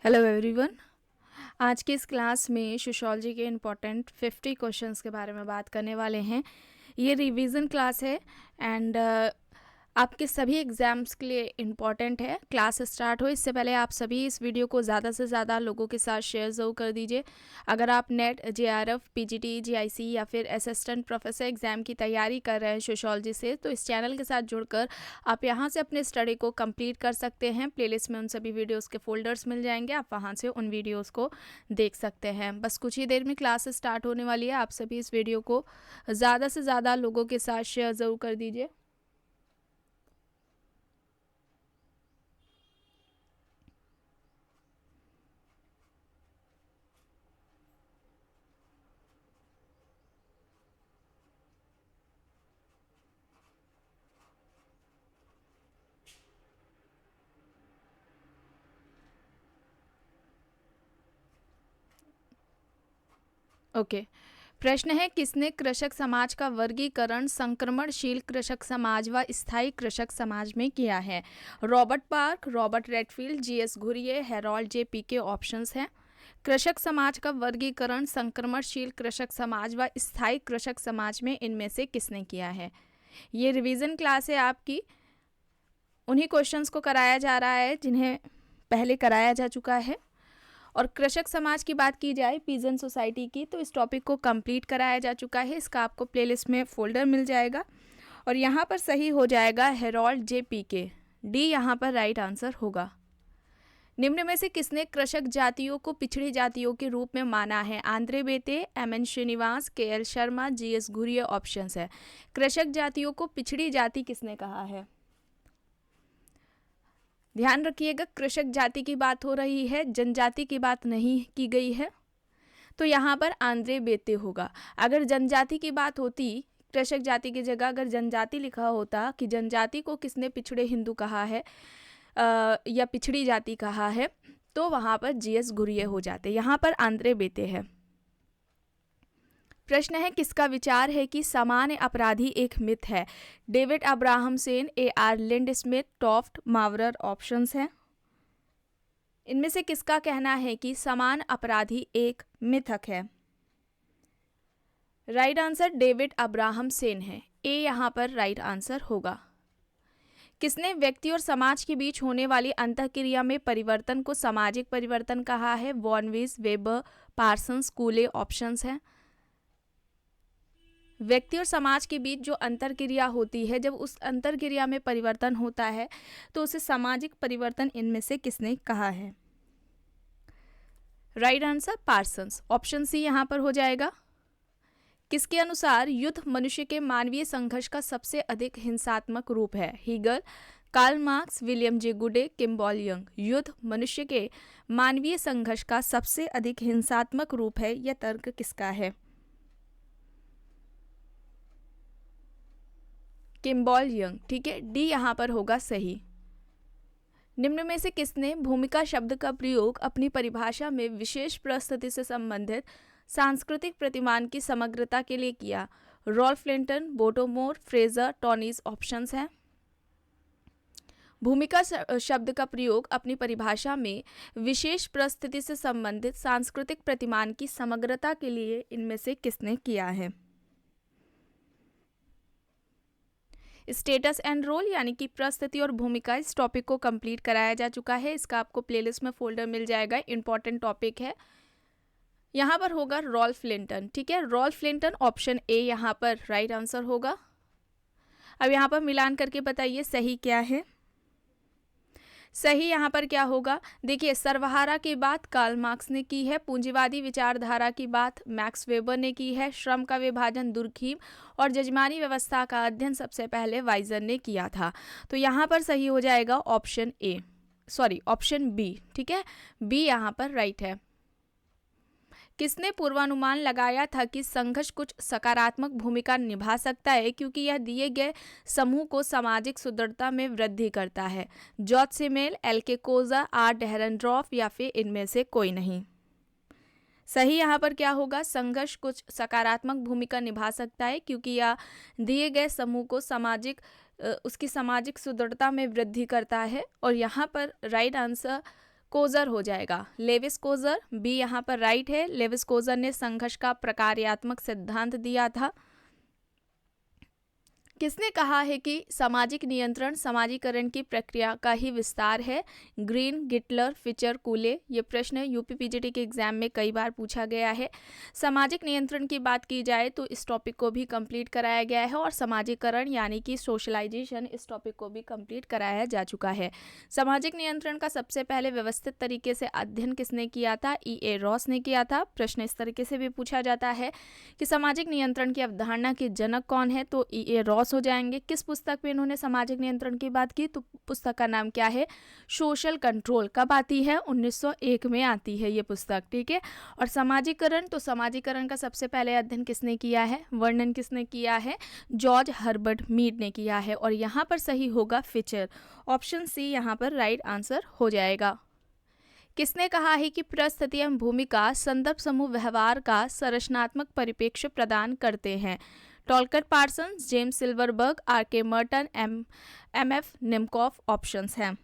Hello everyone. आज की इस क्लास में सोशियोलॉजी के इम्पोर्टेंट 50 क्वेश्चंस के बारे में बात करने वाले हैं। ये रिवीजन क्लास है एंड आपके सभी एग्ज़ाम्स के लिए इम्पॉर्टेंट है। क्लास स्टार्ट हो इससे पहले आप सभी इस वीडियो को ज़्यादा से ज़्यादा लोगों के साथ शेयर ज़रूर कर दीजिए। अगर आप नेट जेआरएफ पीजीटी जीआईसी या फिर असिस्टेंट प्रोफेसर एग्ज़ाम की तैयारी कर रहे हैं सोशियोलॉजी से, तो इस चैनल के साथ जुड़कर आप यहाँ से अपने स्टडी को कंप्लीट कर सकते हैं। प्लेलिस्ट में उन सभी वीडियोज़ के फोल्डर्स मिल जाएंगे, आप वहाँ से उन वीडियोज़ को देख सकते हैं। बस कुछ ही देर में क्लास स्टार्ट होने वाली है। आप सभी इस वीडियो को ज़्यादा से ज़्यादा लोगों के साथ शेयर ज़रूर कर दीजिए। ओके। प्रश्न है, किसने कृषक समाज का वर्गीकरण संक्रमणशील कृषक समाज व स्थायी कृषक समाज में किया है? Robert Park, Robert Redfield, GS Ghurye, Harold J PK options हैं। कृषक समाज का वर्गीकरण संक्रमणशील कृषक समाज व स्थायी कृषक समाज में इनमें से किसने किया है? ये रिवीजन क्लास है आपकी। उन्हीं क्वेश्चंस को कराया जा रहा है जिन्हें पहले कराया जा चुका है। और कृषक समाज की बात की जाए पीजन सोसाइटी की, तो इस टॉपिक को कंप्लीट कराया जा चुका है। इसका आपको प्लेलिस्ट में फोल्डर मिल जाएगा। और यहाँ पर सही हो जाएगा हेरोल्ड जे पीके, डी यहाँ पर राइट आंसर होगा। निम्न में से किसने कृषक जातियों को पिछड़ी जातियों के रूप में माना है? Andre Beteille, MN. Srinivas, KL. Sharma, GS. Ghurye options है। कृषक जातियों को पिछड़ी जाति किसने कहा है? ध्यान रखिएगा, कृषक जाति की बात हो रही है, जनजाति की बात नहीं की गई है। तो यहाँ पर आंद्रे बेते होगा। अगर जनजाति की बात होती, कृषक जाति की जगह अगर जनजाति लिखा होता कि जनजाति को किसने पिछड़े हिंदू कहा है या पिछड़ी जाति कहा है, तो वहाँ पर जीएस घुरिये हो जाते। यहाँ पर आंद्रे बेते है। प्रश्न है, किसका विचार है कि सामान्य अपराधी एक मिथ है? David Abrahamsen, AR. Lindesmith, Taft, Mowrer options हैं। इनमें से किसका कहना है कि समान अपराधी एक मिथक है? Right answer David Abraham Sen है। ए यहाँ पर राइट आंसर होगा। किसने व्यक्ति और समाज के बीच होने वाली अंतःक्रिया में परिवर्तन को सामाजिक परिवर्तन कहा है? वॉनविस, वेबर, पार्सन्स, कूले ऑप्शंस हैं। व्यक्ति और समाज के बीच जो अंतरक्रिया होती है, जब उस अंतरक्रिया में परिवर्तन होता है तो उसे सामाजिक परिवर्तन इनमें से किसने कहा है? Right answer Parsons, option c यहाँ पर हो जाएगा। किसके अनुसार युद्ध मनुष्य के मानवीय संघर्ष का सबसे अधिक हिंसात्मक रूप है? Hegel, Karl Marx, William J Goode, Kimball young. युद्ध मनुष्य के मानवीय संघर्ष का सबसे अधिक हिंसात्मक रूप है, यह तर्क किसका है? Kimball young. ठीक है, डी यहाँ पर होगा सही। निम्न में से किसने भूमिका शब्द का प्रयोग अपनी परिभाषा में विशेष परिस्थिति से संबंधित सांस्कृतिक प्रतिमान की समग्रता के लिए किया? रॉल्फ लिंटन, बोटोमोर, फ्रेजर, टॉनीज ऑप्शंस हैं। भूमिका शब्द का प्रयोग अपनी परिभाषा में विशेष परिस्थिति से संबंधित सांस्कृतिक प्रतिमान की समग्रता के लिए इनमें से किसने किया है? स्टेटस एंड रोल यानी कि परिस्थिति और भूमिका, इस टॉपिक को कंप्लीट कराया जा चुका है। इसका आपको प्लेलिस्ट में फोल्डर मिल जाएगा। इंपॉर्टेंट टॉपिक है। यहाँ पर होगा रॉल्फ लिंटन। ठीक है, रॉल्फ लिंटन ऑप्शन ए यहाँ पर राइट आंसर होगा। अब यहाँ पर मिलान करके बताइए सही क्या है। सही यहाँ पर क्या होगा? देखिए, सर्वहारा की बात कार्ल मार्क्स ने की है, पूंजीवादी विचारधारा की बात मैक्स वेबर ने की है, श्रम का विभाजन दुर्खीम और जजमानी व्यवस्था का अध्ययन सबसे पहले वाइजर ने किया था। तो यहाँ पर सही हो जाएगा option a, sorry option b. ठीक है, बी यहाँ पर राइट है। किसने पूर्वानुमान लगाया था कि संघर्ष कुछ सकारात्मक भूमिका निभा सकता है क्योंकि यह दिए गए समूह को सामाजिक सुदृढ़ता में वृद्धि करता है? जॉर्ज सिमेल, एल के कोजा, आर डेहरनड्रॉफ या फिर इनमें से कोई नहीं? सही यहाँ पर क्या होगा? संघर्ष कुछ सकारात्मक भूमिका निभा सकता है क्योंकि यह दिए गए समूह को उसकी सामाजिक सुदृढ़ता में वृद्धि करता है। और यहाँ पर राइट आंसर कोजर हो जाएगा, लेविस कोजर। बी यहाँ पर राइट है, लेविस कोजर ने संघर्ष का प्रकार्यात्मक सिद्धांत दिया था। किसने कहा है कि सामाजिक नियंत्रण समाजीकरण की प्रक्रिया का ही विस्तार है? Green, गिटलर, feature, कूले। ये प्रश्न यूपी पीजीटी के एग्जाम में कई बार पूछा गया है। सामाजिक नियंत्रण की बात की जाए तो इस टॉपिक को भी कंप्लीट कराया गया है और समाजीकरण यानी कि सोशलाइजेशन इस टॉपिक को भी कंप्लीट कराया जा चुका है। सामाजिक नियंत्रण का सबसे पहले व्यवस्थित तरीके से अध्ययन किसने किया था? E.A. रॉस ने किया था। प्रश्न इस तरीके से भी पूछा जाता है कि सामाजिक नियंत्रण की अवधारणा के जनक कौन है? तो E.A. रॉस हो जाएंगे। किस पुस्तक में इन्होंने सामाजिक नियंत्रण की बात की? तो पुस्तक का नाम क्या है? Social control. कब आती है? 1901 में आती है ये पुस्तक, ठीक है। और समाजीकरण, तो समाजीकरण का सबसे पहले अध्ययन किसने किया है, वर्णन किसने किया है? जॉर्ज हर्बर्ट मीड ने किया है। और यहाँ पर सही होगा फिचर, ऑप्शन सी यहाँ पर राइट आंसर हो जाएगा। किसने कहा है कि परिस्थिति एवं भूमिका संदर्भ समूह व्यवहार का संरचनात्मक परिप्रेक्ष्य प्रदान करते हैं? Talcott Parsons, James Silverberg, R.K. Merton, M.F. Nimkoff options हैं।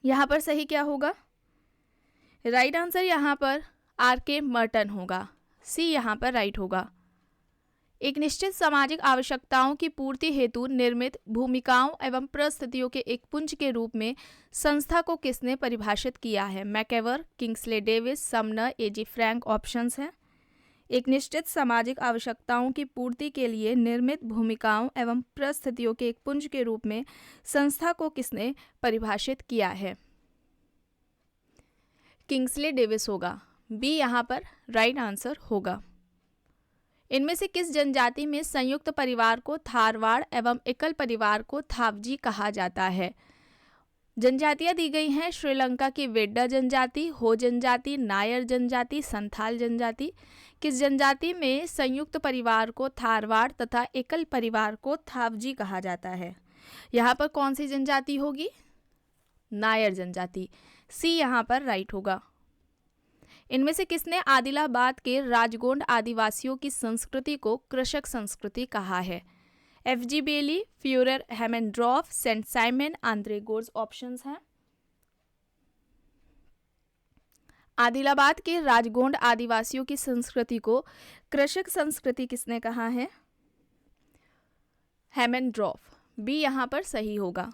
यहाँ पर सही क्या होगा? राइट आंसर यहाँ पर R.K. मर्टन होगा, सी यहाँ पर राइट होगा। एक निश्चित सामाजिक आवश्यकताओं की पूर्ति हेतु निर्मित भूमिकाओं एवं परिस्थितियों के एक पुंज के रूप में संस्था को किसने परिभाषित किया है? MacIver, Kingsley Davis, Sumner, A.G. Frank options हैं। एक निश्चित सामाजिक आवश्यकताओं की पूर्ति के लिए निर्मित भूमिकाओं एवं परिस्थितियों के एक पुंज के रूप में संस्था को किसने परिभाषित किया है? किंग्सले डेविस होगा, बी यहाँ पर राइट आंसर होगा। इनमें से किस जनजाति में संयुक्त परिवार को थारवाड़ एवं एकल परिवार को थावजी कहा जाता है? जनजातियां दी गई हैं श्रीलंका की वेड्डा जनजाति, हो जनजाति, नायर जनजाति, संथाल जनजाति। किस जनजाति में संयुक्त परिवार को थारवाड़ तथा एकल परिवार को थावजी कहा जाता है? यहाँ पर कौन सी जनजाति होगी? नायर जनजाति, सी यहाँ पर राइट होगा। इनमें से किसने आदिलाबाद के राजगोंड आदिवासियों की संस्कृति को कृषक संस्कृति कहा है? F.G. Bailey, Furer Haimendorf, Saint Simon, Andre Gorz options हैं। आदिलाबाद के राजगोंड आदिवासियों की संस्कृति को कृषक संस्कृति किसने कहा है? हेमेंड्रॉफ, बी यहाँ पर सही होगा।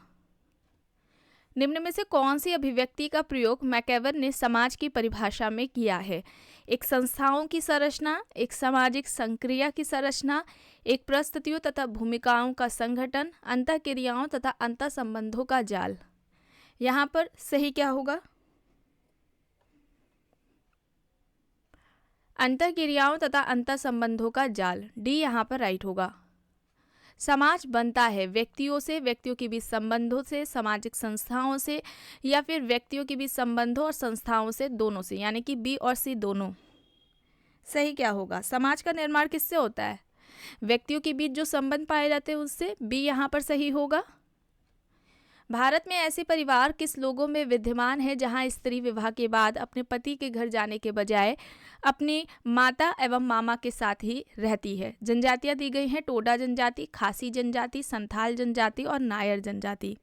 निम्न में से कौन सी अभिव्यक्ति का प्रयोग मैकेवर ने समाज की परिभाषा में किया है? एक संस्थाओं की संरचना, एक सामाजिक संक्रिया की संरचना, एक परिस्थितियों तथा भूमिकाओं का संगठन, अंतःक्रियाओं तथा अंतर संबंधों का जाल। यहाँ पर सही क्या होगा? अंतःक्रियाओं तथा अंतर संबंधों का जाल, डी यहाँ पर राइट होगा। समाज बनता है व्यक्तियों से, व्यक्तियों के बीच संबंधों से, सामाजिक संस्थाओं से, या फिर व्यक्तियों के बीच संबंधों और संस्थाओं से, दोनों से, यानी कि बी और सी दोनों। सही क्या होगा? समाज का निर्माण किससे होता है? व्यक्तियों के बीच जो संबंध पाए जाते हैं उससे, बी यहाँ पर सही होगा। भारत में ऐसे परिवार किस लोगों में विद्यमान है जहां स्त्री विवाह के बाद अपने पति के घर जाने के बजाय अपनी माता एवं मामा के साथ ही रहती है? जनजातियां दी गई हैं टोडा जनजाति, खासी जनजाति, संथाल जनजाति और नायर जनजाति।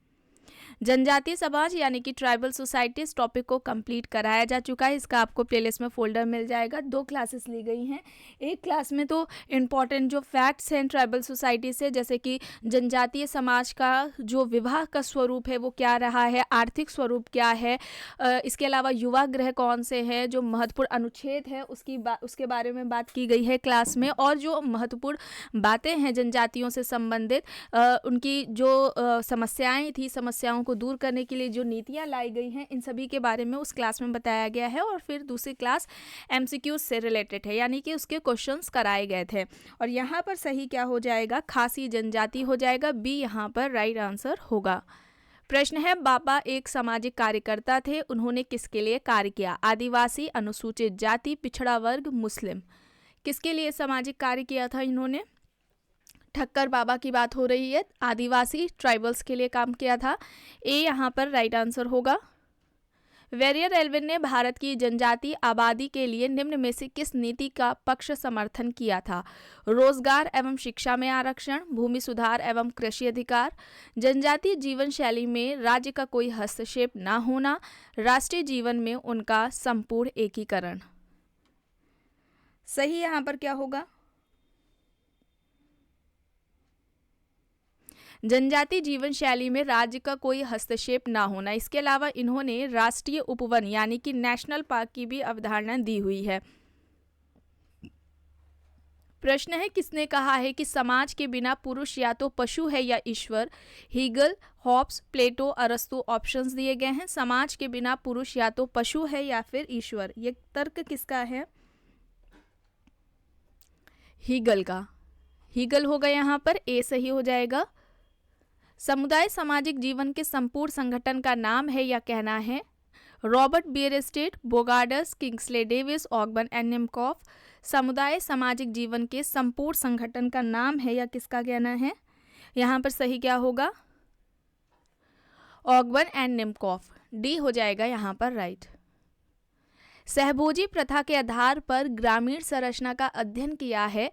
जनजातीय समाज यानी कि ट्राइबल सोसाइटी, इस टॉपिक को कंप्लीट कराया जा चुका है। इसका आपको प्लेलिस्ट में फोल्डर मिल जाएगा। 2 क्लासेस ली गई हैं। एक क्लास में तो इम्पॉर्टेंट जो फैक्ट्स हैं ट्राइबल सोसाइटी से, जैसे कि जनजातीय समाज का जो विवाह का स्वरूप है वो क्या रहा है, आर्थिक स्वरूप क्या है, इसके अलावा युवा गृह कौन से हैं, जो महत्वपूर्ण अनुच्छेद है उसके बारे में बात की गई है क्लास में, और जो महत्वपूर्ण बातें हैं जनजातियों से संबंधित, उनकी जो समस्याएं थी, समस्याओं को दूर करने के लिए जो नीतियां लाई गई हैं, इन सभी के बारे में उस क्लास में बताया गया है। और फिर दूसरी क्लास MCQ से रिलेटेड है, यानी कि उसके क्वेश्चंस कराए गए थे। और यहाँ पर सही क्या हो जाएगा? खासी जनजाति हो जाएगा, बी यहाँ पर राइट आंसर होगा। प्रश्न है, बाबा एक सामाजिक कार्यकर्ता थे, उन्होंने किसके लिए कार्य किया? आदिवासी, अनुसूचित जाति, पिछड़ा वर्ग, मुस्लिम। किसके लिए सामाजिक कार्य किया था इन्होंने? ठक्कर बाबा की बात हो रही है। आदिवासी ट्राइबल्स के लिए काम किया था, ए यहाँ पर राइट आंसर होगा। वेरियर एल्विन ने भारत की जनजातीय आबादी के लिए निम्न में से किस नीति का पक्ष समर्थन किया था? रोजगार एवं शिक्षा में आरक्षण, भूमि सुधार एवं कृषि अधिकार, जनजातीय जीवन शैली में राज्य का कोई हस्तक्षेप न होना, राष्ट्रीय जीवन में उनका संपूर्ण एकीकरण। सही यहाँ पर क्या होगा? जनजातीय जीवन शैली में राज्य का कोई हस्तक्षेप ना होना। इसके अलावा इन्होंने राष्ट्रीय उपवन यानी कि नेशनल पार्क की भी अवधारणा दी हुई है। प्रश्न है किसने कहा है कि समाज के बिना पुरुष या तो पशु है या ईश्वर? हीगल, हॉब्स, प्लेटो, अरस्तु ऑप्शंस दिए गए हैं। समाज के बिना पुरुष या तो पशु है या फिर ईश्वर, ये तर्क किसका है? हीगल का। हीगल होगा यहाँ पर, ए सही हो जाएगा। समुदाय सामाजिक जीवन के संपूर्ण संगठन का नाम है या कहना है? Robert Bierstedt, Bogardus, Kingsley Davis, Ogburn and Nimkoff. समुदाय सामाजिक जीवन के संपूर्ण संगठन का नाम है या किसका कहना है? यहाँ पर सही क्या होगा? ऑगबर्न एंड निमकॉफ, डी हो जाएगा यहाँ पर राइट। सहभोजी प्रथा के आधार पर ग्रामीण संरचना का अध्ययन किया है?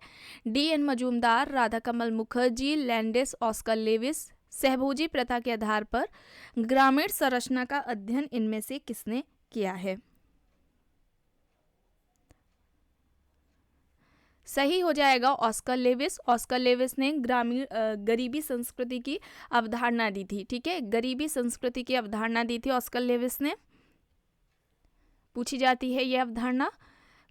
D N Majumdar, Radhakamal Mukherjee, Landis, Oscar Lewis. सहभोजी प्रथा के आधार पर ग्रामीण संरचना का अध्ययन इनमें से किसने किया है? सही हो जाएगा ऑस्कर लेविस। ऑस्कर लेविस ने ग्रामीण गरीबी संस्कृति की अवधारणा दी थी। ठीक है, गरीबी संस्कृति की अवधारणा दी थी ऑस्कर लेविस ने। पूछी जाती है यह अवधारणा।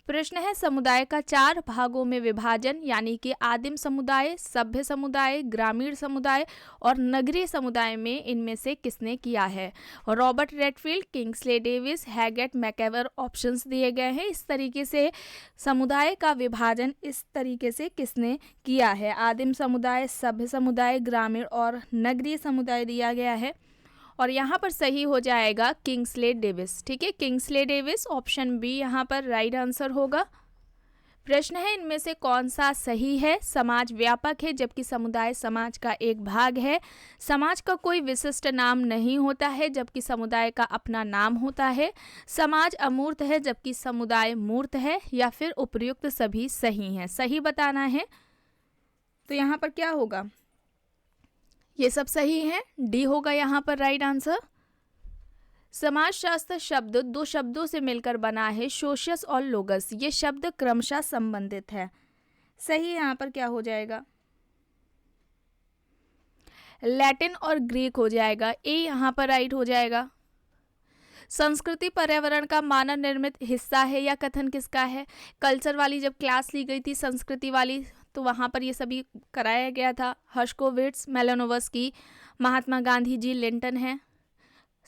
प्रश्न है समुदाय का 4 भागों में विभाजन यानी कि आदिम समुदाय, सभ्य समुदाय, ग्रामीण समुदाय और नगरीय समुदाय में इनमें से किसने किया है? Robert Redfield, Kingsley Davis, Haggett, MacIver options दिए गए हैं। इस तरीके से समुदाय का विभाजन इस तरीके से किसने किया है? आदिम समुदाय, सभ्य समुदाय, ग्रामीण और नगरीय समुदाय दिया गया है और यहाँ पर सही हो जाएगा किंग्सले डेविस। ठीक है, किंग्सले डेविस, ऑप्शन बी यहाँ पर राइट आंसर होगा। प्रश्न है इनमें से कौन सा सही है? समाज व्यापक है जबकि समुदाय समाज का एक भाग है। समाज का कोई विशिष्ट नाम नहीं होता है जबकि समुदाय का अपना नाम होता है। समाज अमूर्त है जबकि समुदाय मूर्त है, या फिर उपर्युक्त सभी सही हैं। सही बताना है तो यहाँ पर क्या होगा? ये सब सही है, डी होगा यहाँ पर राइट आंसर। समाजशास्त्र शब्द 2 शब्दों से मिलकर बना है, सोशियस और लोगस। ये शब्द क्रमशः संबंधित है। सही यहाँ पर क्या हो जाएगा? लैटिन और ग्रीक हो जाएगा, ए यहाँ पर राइट हो जाएगा। संस्कृति पर्यावरण का मानव निर्मित हिस्सा है या कथन किसका है? कल्चर वाली जब क्लास ली गई थी संस्कृति वाली तो वहाँ पर ये सभी कराया गया था। हर्शकोविट्स, मेलानोवस्की, महात्मा गांधी जी, लिंटन है।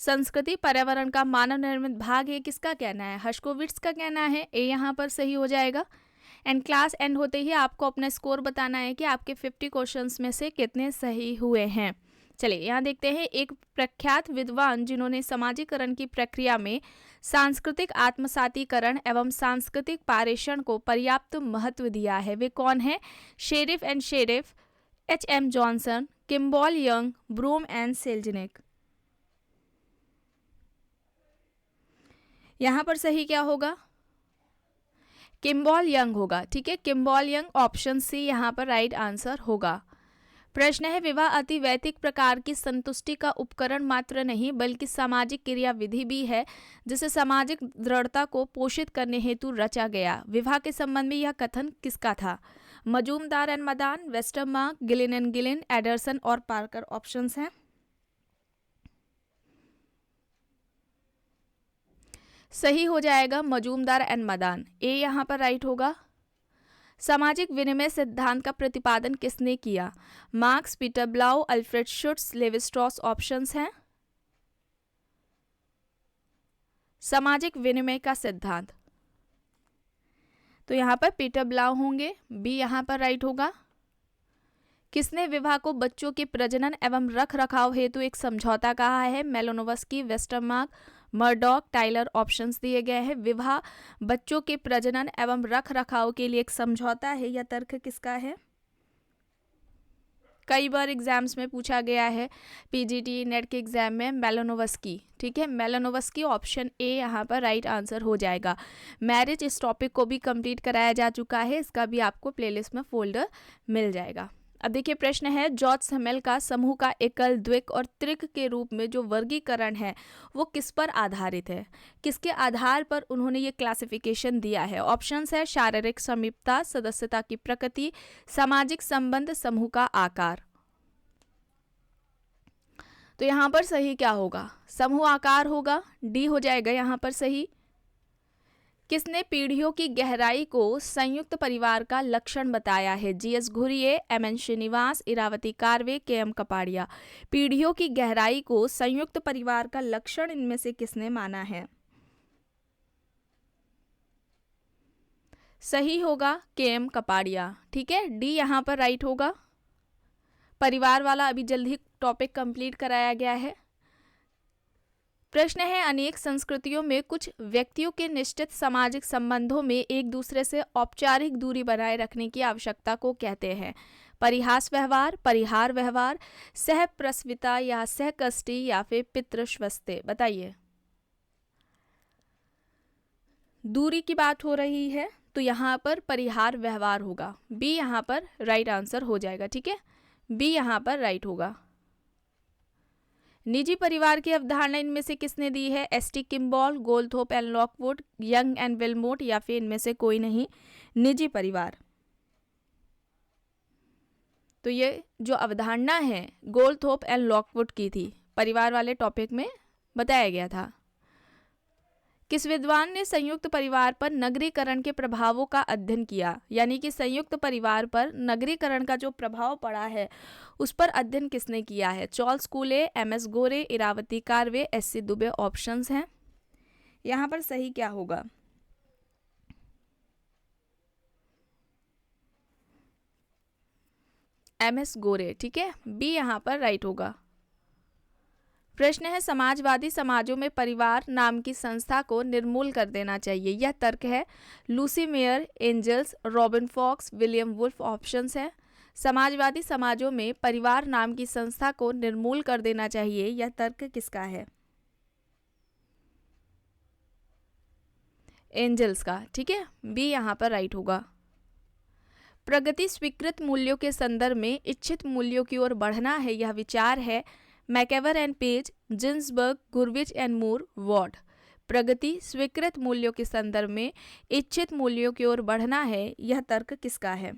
संस्कृति पर्यावरण का मानव निर्मित भाग है, किसका कहना है? हर्शकोविट्स का कहना है, ए यहाँ पर सही हो जाएगा। एंड क्लास एंड होते ही आपको अपना स्कोर बताना है कि आपके 50 क्वेश्चंस में से कितने सही हुए हैं। चलिए यहाँ देखते हैं। एक प्रख्यात विद्वान जिन्होंने समाजीकरण की प्रक्रिया में सांस्कृतिक आत्मसातीकरण एवं सांस्कृतिक पारेषण को पर्याप्त महत्व दिया है, वे कौन है? Sherif and Sherif, H.M. Johnson, Kimball Young, Broom and Selznick. यहाँ पर सही क्या होगा? किम्बॉल यंग होगा। ठीक है, किम्बॉल यंग, ऑप्शन सी यहाँ पर राइट आंसर होगा। प्रश्न है विवाह अति वैयक्तिक प्रकार की संतुष्टि का उपकरण मात्र नहीं बल्कि सामाजिक क्रियाविधि भी है जिसे सामाजिक दृढ़ता को पोषित करने हेतु रचा गया। विवाह के संबंध में यह कथन किसका था? Majumdar and Madan, Westermarck, Gillin and Gillin, Anderson और पार्कर ऑप्शंस हैं। सही हो जाएगा मजूमदार एंड मदान, ए यहाँ पर राइट होगा। सामाजिक विनिमय सिद्धांत का प्रतिपादन किसने किया? Marx, Peter Blau, Alfred Schutz, Levi Strauss options हैं। सामाजिक विनिमय का सिद्धांत तो यहाँ पर पीटर ब्लाउ होंगे, बी यहाँ पर राइट होगा। किसने विवाह को बच्चों के प्रजनन एवं रख रखाव हेतु एक समझौता कहा है? मेलानोवस्की, वेस्टरमार्क, मर्डॉक, टाइलर ऑप्शंस दिए गए हैं। विवाह बच्चों के प्रजनन एवं रख रखाव के लिए एक समझौता है, यह तर्क किसका है? कई बार एग्जाम्स में पूछा गया है, पीजीटी नेट के एग्जाम में, मेलानोवस्की। ठीक है, मेलानोवस्की ऑप्शन ए यहाँ पर राइट आंसर हो जाएगा। मैरिज, इस टॉपिक को भी कंप्लीट कराया जा चुका है, इसका भी आपको प्लेलिस्ट में फोल्डर मिल जाएगा। अब देखिए प्रश्न है, जॉर्ज सेमेल का समूह का एकल, द्विक और त्रिक के रूप में जो वर्गीकरण है वो किस पर आधारित है, किसके आधार पर उन्होंने ये क्लासिफिकेशन दिया है? ऑप्शंस है शारीरिक समीपता, सदस्यता की प्रकृति, सामाजिक संबंध, समूह का आकार। तो यहाँ पर सही क्या होगा? समूह आकार होगा, डी हो जाएगा यहाँ पर सही। किसने पीढ़ियों की गहराई को संयुक्त परिवार का लक्षण बताया है? GS Ghurye, MN Srinivas, Irawati Karve, KM Kapadia. पीढ़ियों की गहराई को संयुक्त परिवार का लक्षण इनमें से किसने माना है? सही होगा केएम कपाड़िया। ठीक है, डी यहाँ पर राइट होगा। परिवार वाला अभी जल्द ही टॉपिक कंप्लीट कराया गया है। प्रश्न है, अनेक संस्कृतियों में कुछ व्यक्तियों के निश्चित सामाजिक संबंधों में एक दूसरे से औपचारिक दूरी बनाए रखने की आवश्यकता को कहते हैं? परिहास व्यवहार, परिहार व्यवहार, सहप्रसविता या सहकष्टी या फिर पितृश्वस्ते? बताइए। दूरी की बात हो रही है तो यहाँ पर परिहार व्यवहार होगा, बी यहाँ पर राइट आंसर हो जाएगा। ठीक है, बी यहाँ पर राइट होगा। निजी परिवार की अवधारणा इनमें से किसने दी है? ST Kimball, Goldthorpe and Lockwood, Young and Willmott या फिर इनमें से कोई नहीं? निजी परिवार। तो ये जो अवधारणा है गोल्डथोप एंड लॉकवुड की थी, परिवार वाले टॉपिक में बताया गया था। किस विद्वान ने संयुक्त परिवार पर नगरीकरण के प्रभावों का अध्ययन किया? यानी कि संयुक्त परिवार पर नगरीकरण का जो प्रभाव पड़ा है उस पर अध्ययन किसने किया है? चार्ल्स कूले, एमएस गोरे, इरावती कार्वे, एससी दुबे ऑप्शंस हैं। यहाँ पर सही क्या होगा? एमएस गोरे। ठीक है, बी यहाँ पर राइट होगा। प्रश्न है, समाजवादी समाजों में परिवार नाम की संस्था को निर्मूल कर देना चाहिए, यह तर्क है? Lucy Mair, Engels, Robin Fox, William Wolf options है। समाजवादी समाजों में परिवार नाम की संस्था को निर्मूल कर देना चाहिए, यह तर्क किसका है? एंजल्स का। ठीक है, बी यहाँ पर राइट होगा। प्रगति स्वीकृत मूल्यों के संदर्भ में इच्छित मूल्यों की ओर बढ़ना है, यह विचार है? MacIver and Page, Ginsberg, Gurvitch and Moore, Ward. प्रगति स्वीकृत मूल्यों के संदर्भ में इच्छित मूल्यों की ओर बढ़ना है, यह तर्क किसका है?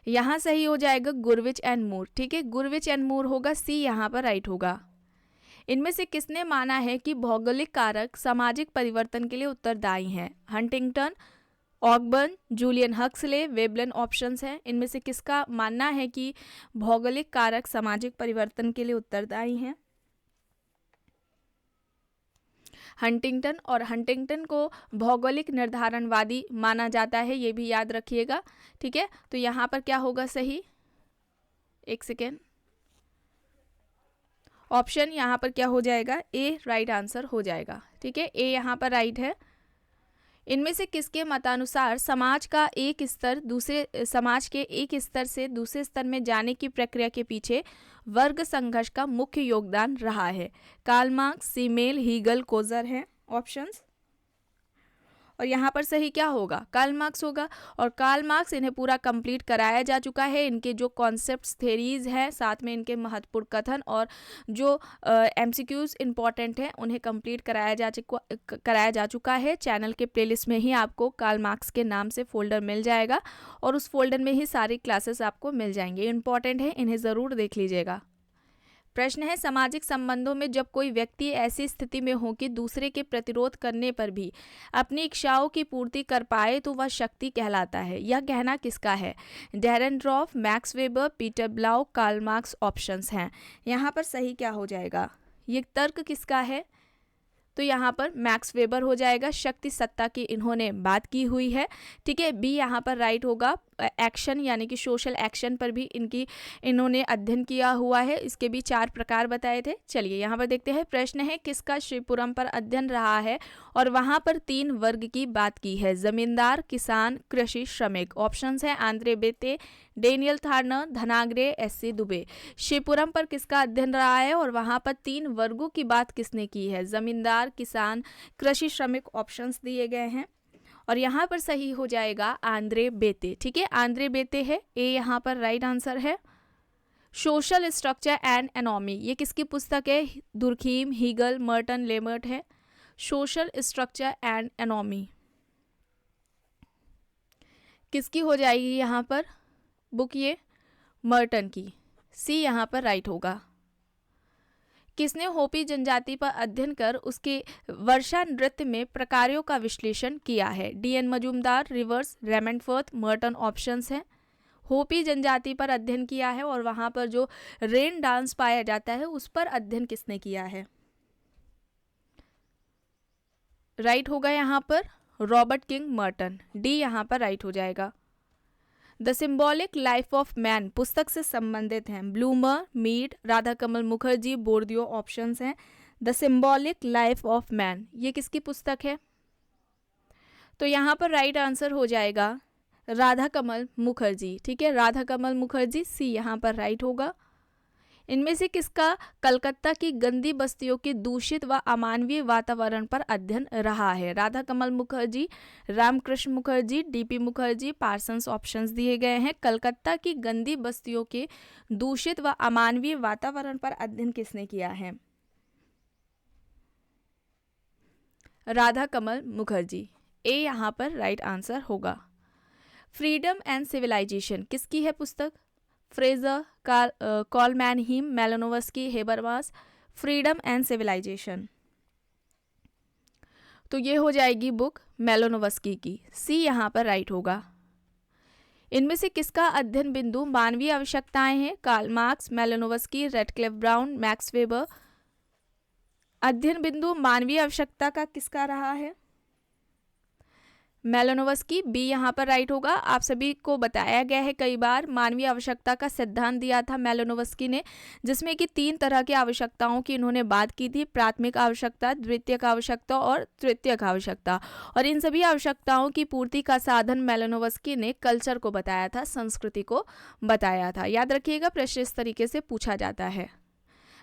यहाँ सही हो जाएगा गुरविच एंड मूर। ठीक है, गुरविच एंड मूर होगा, सी यहाँ पर राइट होगा। इनमें से किसने माना है कि भौगोलिक कारक सामाजिक परिवर्तन के लिए उत्तरदायी हैं? Huntington, Ogburn, Julian Huxley, Veblen options हैं। इनमें से किसका मानना है कि भौगोलिक कारक सामाजिक परिवर्तन के लिए उत्तरदायी हैं? हंटिंगटन। और हंटिंगटन को भौगोलिक निर्धारणवादी माना जाता है, ये भी याद रखिएगा। ठीक है, तो यहाँ पर क्या होगा सही? एक सेकेंड, ऑप्शन यहाँ पर क्या हो जाएगा? ए राइट आंसर हो जाएगा। ठीक है, ए यहाँ पर राइट है। इनमें से किसके मतानुसार समाज के एक स्तर से दूसरे स्तर में जाने की प्रक्रिया के पीछे वर्ग संघर्ष का मुख्य योगदान रहा है? कार्ल मार्क्स, सीमेल, हीगल, कोजर हैं ऑप्शंस। और यहाँ पर सही क्या होगा? कार्ल मार्क्स होगा। और कार्ल मार्क्स, इन्हें पूरा कंप्लीट कराया जा चुका है। इनके जो कॉन्सेप्ट्स, थेरीज हैं, साथ में इनके महत्वपूर्ण कथन और जो एमसीक्यूज इंपॉर्टेंट हैं उन्हें कंप्लीट कराया जा चुका है। चैनल के प्लेलिस्ट में ही आपको कार्ल मार्क्स के नाम से फोल्डर मिल जाएगा और उस फोल्डर में ही सारी क्लासेस आपको मिल जाएंगे। इंपॉर्टेंट है, इन्हें ज़रूर देख लीजिएगा। प्रश्न है, सामाजिक संबंधों में जब कोई व्यक्ति ऐसी स्थिति में हो कि दूसरे के प्रतिरोध करने पर भी अपनी इच्छाओं की पूर्ति कर पाए तो वह शक्ति कहलाता है, यह कहना किसका है? Dahrendorf, Max Weber, Peter Blau, Karl Marx options हैं। यहाँ पर सही क्या हो जाएगा? ये तर्क किसका है? तो यहाँ पर मैक्स वेबर हो जाएगा। शक्ति सत्ता की इन्होंने बात की हुई है। ठीक है, बी यहाँ पर राइट होगा। एक्शन यानी कि सोशल एक्शन पर भी इन्होंने अध्ययन किया हुआ है। इसके भी 4 प्रकार बताए थे। चलिए यहाँ पर देखते हैं। प्रश्न है किसका श्रीपुरम पर अध्ययन रहा है और वहाँ पर 3 वर्ग की बात की है, जमींदार, किसान, कृषि श्रमिक। ऑप्शंस है Andre Beteille, Daniel Thorner, Dhanagare, SC Dube. Sripuram पर किसका अध्ययन रहा है और वहाँ पर 3 वर्गों की बात किसने की है, जमींदार, किसान, कृषि श्रमिक। ऑप्शंस दिए गए हैं और यहाँ पर सही हो जाएगा आंद्रे बेते। ठीक है, आंद्रे बेते है, ए यहाँ पर राइट आंसर है। सोशल स्ट्रक्चर एंड एनोमी, ये किसकी पुस्तक है, दुर्खीम, हीगल, मर्टन, लेमर्ट है। सोशल स्ट्रक्चर एंड एनोमी किसकी हो जाएगी यहाँ पर बुक, ये मर्टन की, सी यहाँ पर राइट होगा। किसने होपी जनजाति पर अध्ययन कर उसके वर्षा नृत्य में प्रकारों का विश्लेषण किया है, DN Majumdar, Rivers, Raymond Firth, Merton. Options Hopi. होपी जनजाति पर अध्ययन किया है और वहां पर जो रेन डांस पाया जाता है उस पर अध्ययन किसने किया है, राइट होगा यहाँ पर रॉबर्ट किंग मर्टन, डी यहाँ पर राइट हो जाएगा। The symbolic life of man पुस्तक से संबंधित हैं, bloomer, Mead, Radha Kamal Mukherjee, बोर्दियो। Options हैं। The symbolic life of man ये किसकी पुस्तक है, तो यहाँ पर राइट आंसर हो जाएगा राधा कमल मुखर्जी। ठीक है, राधा कमल मुखर्जी, सी यहाँ पर राइट होगा। इनमें से किसका कलकत्ता की गंदी बस्तियों के दूषित व अमानवीय वातावरण पर अध्ययन रहा है, Radha Kamal Mukherjee, Ramkrishna Mukherjee, DP Mukherjee, Parsons. Options दिए गए हैं। कलकत्ता की गंदी बस्तियों के दूषित व अमानवीय वातावरण पर अध्ययन किसने किया है, राधा कमल मुखर्जी, ए यहाँ पर राइट आंसर होगा। फ्रीडम एंड सिविलाइजेशन किसकी है पुस्तक, Frazer, Karl Mannheim, Malinowski, Habermas. Freedom and civilisation, तो ये हो जाएगी बुक मेलानोवस्की की, सी यहाँ पर राइट होगा। इनमें से किसका अध्ययन बिंदु मानवीय आवश्यकताएं हैं, Karl Marx, Malinowski, Radcliffe Brown, Max Weber. अध्ययन बिंदु मानवीय आवश्यकता का किसका रहा है, मेलानोवस्की, बी यहाँ पर राइट होगा। आप सभी को बताया गया है कई बार, मानवीय आवश्यकता का सिद्धांत दिया था मेलानोवस्की ने, जिसमें कि 3 तरह की आवश्यकताओं की इन्होंने बात की थी, प्राथमिक आवश्यकता, द्वितीयक आवश्यकता और तृतीयक आवश्यकता। और इन सभी आवश्यकताओं की पूर्ति का साधन मेलानोवस्की ने कल्चर को बताया था, संस्कृति को बताया था। याद रखिएगा, प्रश्न इस तरीके से पूछा जाता है।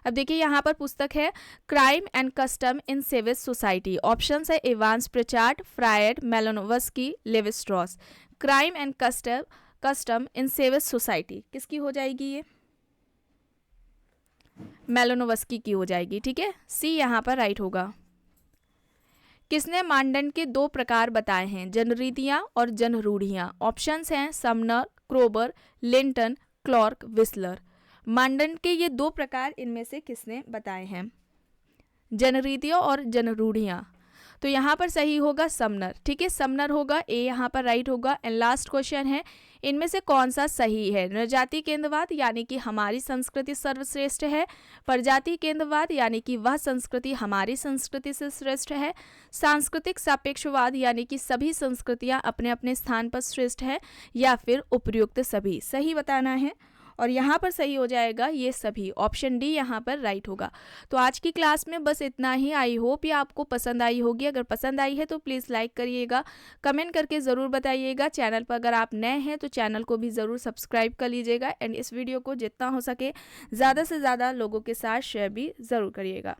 अब देखिए यहाँ पर पुस्तक है crime and custom in savage society. Options है Evans Pritchard, Freud, Malinowski, Levi Strauss. Crime and custom in savage society किसकी हो जाएगी, ये मेलानोवस्की की हो जाएगी। ठीक है, सी यहाँ पर राइट होगा। किसने मानदंड के 2 प्रकार बताए हैं, जनरीतियां और जनरूढ़ियां। ऑप्शंस हैं समनर, क्रोबर, लिंटन, क्लॉर्क, विस्लर। मानदंड के ये 2 प्रकार इनमें से किसने बताए हैं, जनरीतियां और जनरूढ़ियां। तो यहाँ पर सही होगा समनर। ठीक है, समनर होगा, ए यहाँ पर राइट होगा। एंड लास्ट क्वेश्चन है, इनमें से कौन सा सही है, नृजाति केंद्रवाद यानी कि हमारी संस्कृति सर्वश्रेष्ठ है, प्रजाति केंद्रवाद यानी कि वह संस्कृति हमारी संस्कृति से श्रेष्ठ है, सांस्कृतिक सापेक्षवाद यानी कि सभी संस्कृतियां अपने अपने स्थान पर श्रेष्ठ है, या फिर उपयुक्त सभी। सही बताना है और यहाँ पर सही हो जाएगा ये सभी, ऑप्शन डी यहाँ पर राइट होगा। तो आज की क्लास में बस इतना ही। आई होप ये आपको पसंद आई होगी। अगर पसंद आई है तो प्लीज़ लाइक करिएगा, कमेंट करके ज़रूर बताइएगा। चैनल पर अगर आप नए हैं तो चैनल को भी ज़रूर सब्सक्राइब कर लीजिएगा एंड इस वीडियो को जितना हो सके ज़्यादा से ज़्यादा लोगों के साथ शेयर भी ज़रूर करिएगा।